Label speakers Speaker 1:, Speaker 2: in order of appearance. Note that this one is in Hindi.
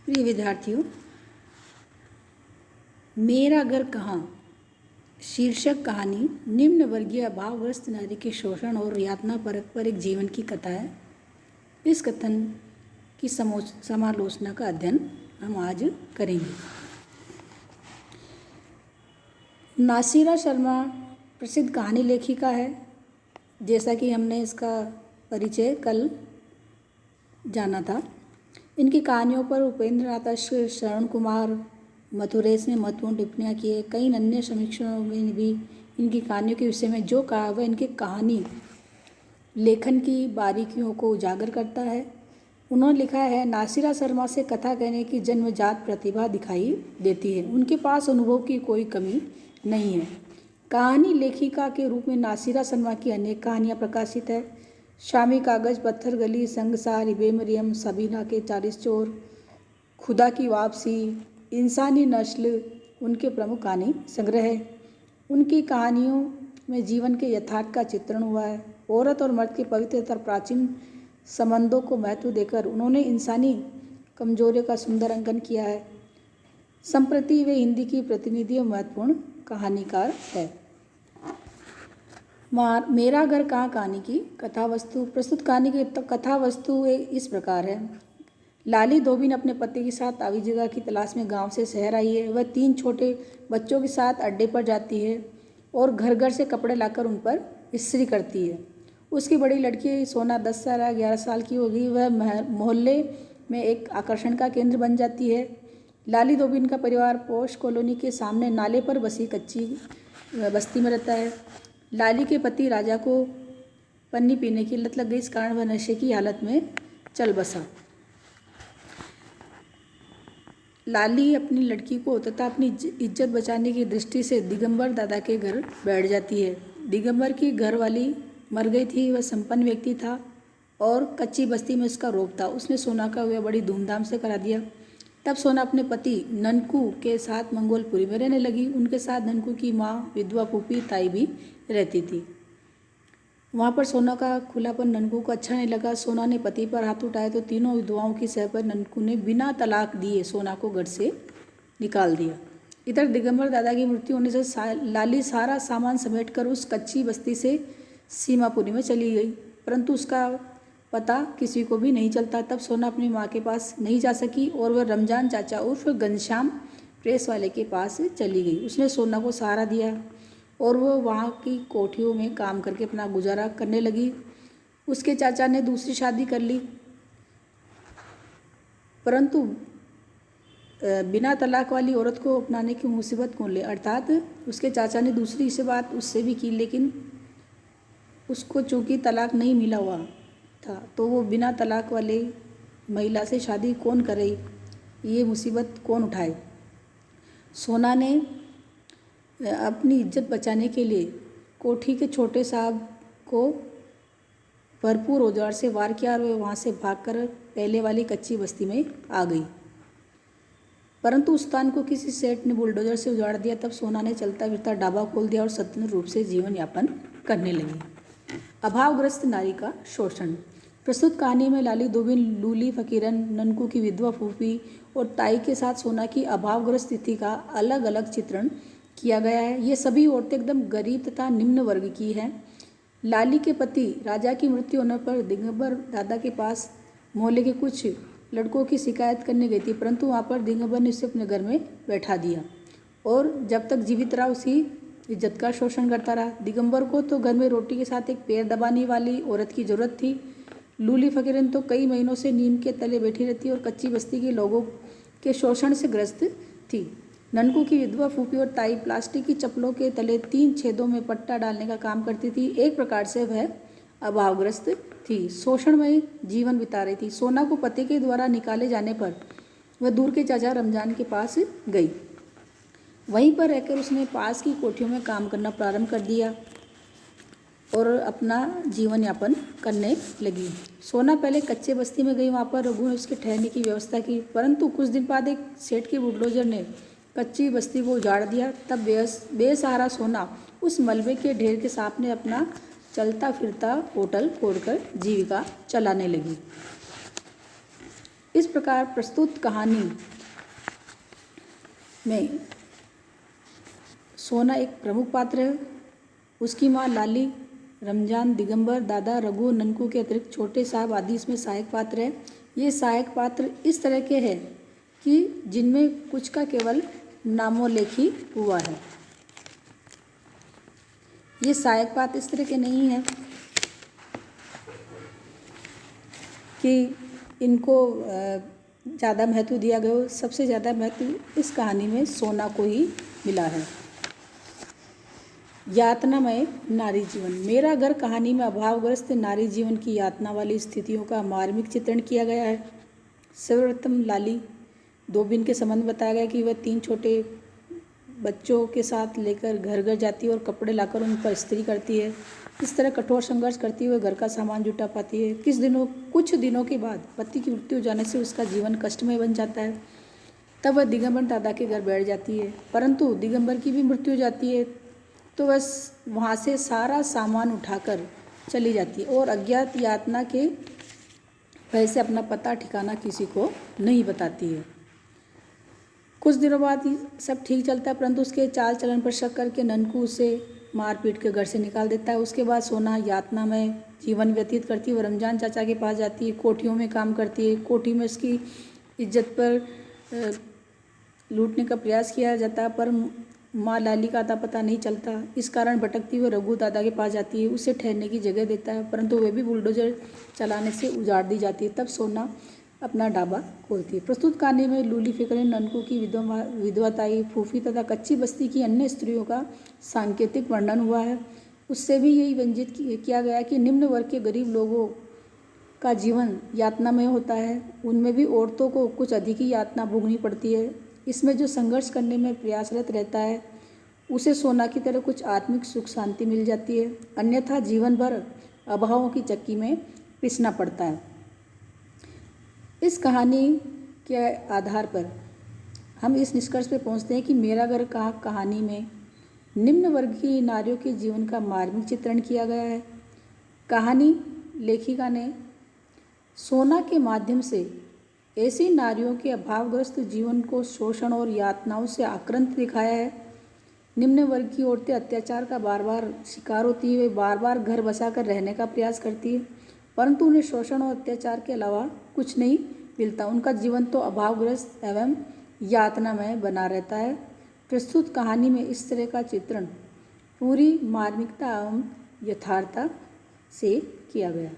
Speaker 1: प्रिय विद्यार्थियों, मेरा घर कहाँ शीर्षक कहानी निम्न वर्गीय अभावग्रस्त नारी के शोषण और यातना परक पर एक जीवन की कथा है। इस कथन की समालोचना का अध्ययन हम आज करेंगे। नासिरा शर्मा प्रसिद्ध कहानी लेखिका है। जैसा कि हमने इसका परिचय कल जाना था। इनकी कहानियों पर उपेंद्र नाथ श्रवण कुमार मथुरेश ने महत्वपूर्ण टिप्पणियाँ की है। कई अन्य समीक्षकों में भी इनकी कहानियों के विषय में जो कहा वह इनके कहानी लेखन की बारीकियों को उजागर करता है। उन्होंने लिखा है, नासिरा शर्मा से कथा कहने की जन्मजात प्रतिभा दिखाई देती है। उनके पास अनुभव की कोई कमी नहीं है। कहानी लेखिका के रूप में नासिरा शर्मा की अनेक कहानियाँ प्रकाशित है। शामी कागज, पत्थर गली, संगसार, इबे मरियम, सबीना के 40 चोर, खुदा की वापसी, इंसानी नस्ल उनके प्रमुख कहानी संग्रह है। उनकी कहानियों में जीवन के यथार्थ का चित्रण हुआ है। औरत और मर्द के पवित्र तथा प्राचीन संबंधों को महत्व देकर उन्होंने इंसानी कमजोरियों का सुंदर अंकन किया है। संप्रति वे हिंदी की प्रतिनिधि और महत्वपूर्ण कहानीकार है। मेरा घर कहाँ कहानी की कथा वस्तु। प्रस्तुत कहानी की कथा वस्तु इस प्रकार है। लाली धोबिन अपने पति के साथ आवी जगह की तलाश में गांव से शहर आई है। वह 3 छोटे बच्चों के साथ अड्डे पर जाती है और घर घर से कपड़े लाकर उन पर इस्त्री करती है। उसकी बड़ी लड़की सोना 10 साल या 11 साल की होगी। वह मोहल्ले में एक आकर्षण का केंद्र बन जाती है। लाली धोबिन का परिवार पोश कॉलोनी के सामने नाले पर बसी कच्ची बस्ती में रहता है। लाली के पति राजा को पन्नी पीने की लत लग गई। इस कारण वह नशे की हालत में चल बसा। लाली अपनी लड़की को तथा अपनी इज्जत बचाने की दृष्टि से दिगंबर दादा के घर बैठ जाती है। दिगंबर की घरवाली मर गई थी। वह संपन्न व्यक्ति था और कच्ची बस्ती में उसका रोब था। उसने सोना का विवाह बड़ी धूमधाम से करा दिया। तब सोना अपने पति ननकू के साथ मंगोलपुरी में रहने लगी। उनके साथ ननकू की माँ विधवा फूफी ताई भी रहती थी। वहाँ पर सोना का खुलापन ननकू को अच्छा नहीं लगा। सोना ने पति पर हाथ उठाए तो तीनों विधवाओं की सह पर ननकू ने बिना तलाक दिए सोना को घर से निकाल दिया। इधर दिगंबर दादा की मृत्यु होने से लाली सारा सामान समेटकर उस कच्ची बस्ती से सीमापुरी में चली गई, परंतु उसका पता किसी को भी नहीं चलता। तब सोना अपनी माँ के पास नहीं जा सकी और वह रमजान चाचा उर्फ घनश्याम प्रेस वाले के पास चली गई। उसने सोना को सहारा दिया और वह वहाँ की कोठियों में काम करके अपना गुजारा करने लगी। उसके चाचा ने दूसरी शादी कर ली, परंतु बिना तलाक वाली औरत को अपनाने की मुसीबत कौन ले। अर्थात उसके चाचा ने दूसरी से बात उससे भी की, लेकिन उसको चूँकि तलाक नहीं मिला हुआ था तो वो बिना तलाक वाले महिला से शादी कौन करे, ये मुसीबत कौन उठाए। सोना ने अपनी इज्जत बचाने के लिए कोठी के छोटे साहब को भरपूर औजार से वार किया और वे वहाँ से भागकर पहले वाली कच्ची बस्ती में आ गई, परंतु उस स्थान को किसी सेठ ने बुलडोजर से उजाड़ दिया। तब सोना ने चलता फिरता ढाबा खोल दिया और स्वतंत्र रूप से जीवन यापन करने लगी। अभावग्रस्त नारी का शोषण। प्रस्तुत कहानी में लाली धोबिन, लूली फकीरन, ननकू की विधवा फूफी और ताई के साथ सोना की अभावग्रस्त स्थिति का अलग अलग चित्रण किया गया है। ये सभी औरतें एकदम गरीब तथा निम्न वर्ग की हैं। लाली के पति राजा की मृत्यु होने पर दिगंबर दादा के पास मोहल्ले के कुछ लड़कों की शिकायत करने गई थी, परंतु वहाँ पर दिगंबर ने उसे अपने घर में बैठा दिया और जब तक जीवित रहा उसकी इज्जत का शोषण करता रहा। दिगंबर को तो घर में रोटी के साथ एक पैर दबाने वाली औरत की जरूरत थी। लूली फकीरन तो कई महीनों से नीम के तले बैठी रहती और कच्ची बस्ती के लोगों के शोषण से ग्रस्त थी। ननकू की विधवा फूफी और ताई प्लास्टिक की चप्पलों के तले 3 छेदों में पट्टा डालने का काम करती थी। एक प्रकार से वह अभावग्रस्त थी, शोषणमय जीवन बिता रही थी। सोना को पति के द्वारा निकाले जाने पर वह दूर के चाचा रमजान के पास गई। वहीं पर रहकर उसने पास की कोठियों में काम करना प्रारंभ कर दिया और अपना जीवन यापन करने लगी। सोना पहले कच्चे बस्ती में गई। वहाँ पर रघु ने उसके ठहरने की व्यवस्था की, परंतु कुछ दिन बाद एक सेठ के बुलडोजर ने कच्ची बस्ती को उजाड़ दिया। तब बेसहारा सोना उस मलबे के ढेर के सामने अपना चलता फिरता होटल खोलकर जीविका चलाने लगी। इस प्रकार प्रस्तुत कहानी में सोना एक प्रमुख पात्र है। उसकी माँ लाली, रमजान, दिगंबर, दादा, रघु, ननकू के अतिरिक्त छोटे साहब आदि इसमें सहायक पात्र है। ये सहायक पात्र इस तरह के हैं कि जिनमें कुछ का केवल नामोल्लेख ही हुआ है। ये सहायक पात्र इस तरह के नहीं हैं कि इनको ज़्यादा महत्व दिया गया हो। सबसे ज़्यादा महत्व इस कहानी में सोना को ही मिला है। यातनामय नारी जीवन। मेरा घर कहानी में अभावग्रस्त नारी जीवन की यातना वाली स्थितियों का मार्मिक चित्रण किया गया है। सर्वप्रथम लाली धोबिन के संबंध बताया गया कि वह 3 छोटे बच्चों के साथ लेकर घर घर जाती है और कपड़े लाकर उन पर इस्त्री करती है। इस तरह कठोर संघर्ष करती हुए घर का सामान जुटा पाती है। कुछ दिनों के बाद पति की मृत्यु हो जाने से उसका जीवन कष्टमय बन जाता है। तब वह दिगंबर दादा के घर बैठ जाती है, परंतु दिगंबर की भी मृत्यु हो जाती है तो वह वहाँ से सारा सामान उठाकर चली जाती है और अज्ञात यातना के भय से अपना पता ठिकाना किसी को नहीं बताती है। कुछ दिनों बाद ही सब ठीक चलता है, परंतु उसके चाल चलन पर शक करके ननकू उसे मार पीट के घर से निकाल देता है। उसके बाद सोना यातना में जीवन व्यतीत करती है। वह रमजान चाचा के पास जाती है, कोठियों में काम करती है। कोठी में उसकी इज्जत पर लूटने का प्रयास किया जाता है, पर माँ लाली का अता पता नहीं चलता। इस कारण भटकती हुई रघु दादा के पास जाती है, उसे ठहरने की जगह देता है, परंतु वह भी बुलडोजर चलाने से उजाड़ दी जाती है। तब सोना अपना ढाबा खोलती है। प्रस्तुत कहानी में लूली फिक्र, ननकू की विधवाताई, फूफी तथा कच्ची बस्ती की अन्य स्त्रियों का सांकेतिक वर्णन हुआ है। उससे भी यही व्यंजित किया गया कि निम्न वर्ग के गरीब लोगों का जीवन यातनामय होता है। उनमें भी औरतों को कुछ अधिक ही यातना भोगनी पड़ती है। इसमें जो संघर्ष करने में प्रयासरत रहता है उसे सोना की तरह कुछ आत्मिक सुख शांति मिल जाती है, अन्यथा जीवन भर अभावों की चक्की में पिसना पड़ता है। इस कहानी के आधार पर हम इस निष्कर्ष पर पहुंचते हैं कि मेरा घर कहानी में निम्न वर्ग की नारियों के जीवन का मार्मिक चित्रण किया गया है। कहानी लेखिका ने सोना के माध्यम से ऐसी नारियों के अभावग्रस्त जीवन को शोषण और यातनाओं से आक्रांत दिखाया है। निम्न वर्ग की औरतें अत्याचार का बार बार शिकार होती है। वे बार बार घर बसाकर रहने का प्रयास करती है, परंतु उन्हें शोषण और अत्याचार के अलावा कुछ नहीं मिलता। उनका जीवन तो अभावग्रस्त एवं यातनामय बना रहता है। प्रस्तुत कहानी में इस तरह का चित्रण पूरी मार्मिकता एवं यथार्थता से किया गया।